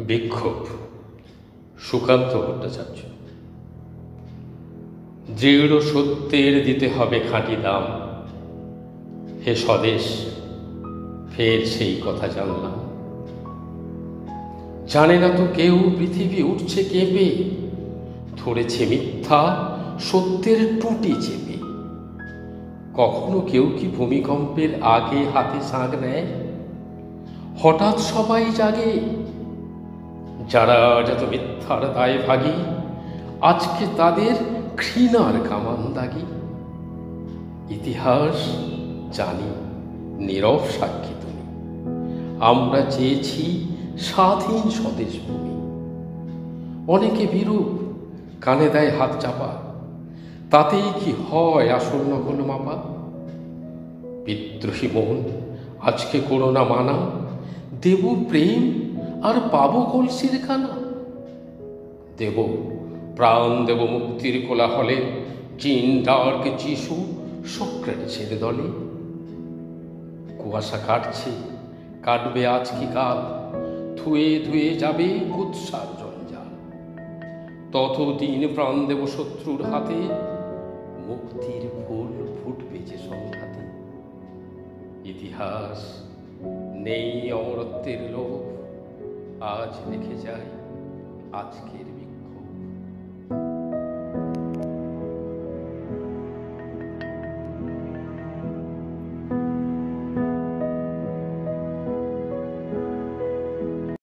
বিক্ষোভ, সুকান্ত ভট্টাচার্য। দৃঢ় সত্যের দিতে হবে খাঁটি দাম। হে স্বদেশ, ফের সেই কথা জানলাম। জানে না তো কেউ পৃথিবী উঠছে কেঁপে, ধরেছে মিথ্যা সত্যের টুটি চেপে। কখনো কেউ কি ভূমিকম্পের আগে হাতে শাঁখ নেয়? হঠাৎ সবাই জাগে। যারা যত মিথ্যার দায় ভাগী, আজকে তাদের ঘৃণার কামান দাগি। ইতিহাস জানি, নীরব সাক্ষী তুমি। আমরা চেয়েছি স্বাধীন স্বদেশ ভূমি। অনেকে বিরূপ, কানে দেয় হাত চাপা। তাতেই কি হয় আসল নকল মাপা? বিদ্রোহী মন আজকে করোনা মানা, দেব প্রেম আর পাবো কলসির খানা। দেব প্রাণ, দেব মুক্তির কোলাহলে, চীন ডার্ক যিশু সক্রেটিসের দলে। কুয়াশা কাটছে, কাটবে আজ কি কাল, ধুয়ে ধুয়ে যাবে কুৎসার জঞ্জাল। ততদিন প্রাণ দেব শত্রুর হাতে, মুক্তির ফুল ফুটবে যে সংঘাতে। ইতিহাস নেই অমরত্বের লোভ, আজ লিখে যায় আজকের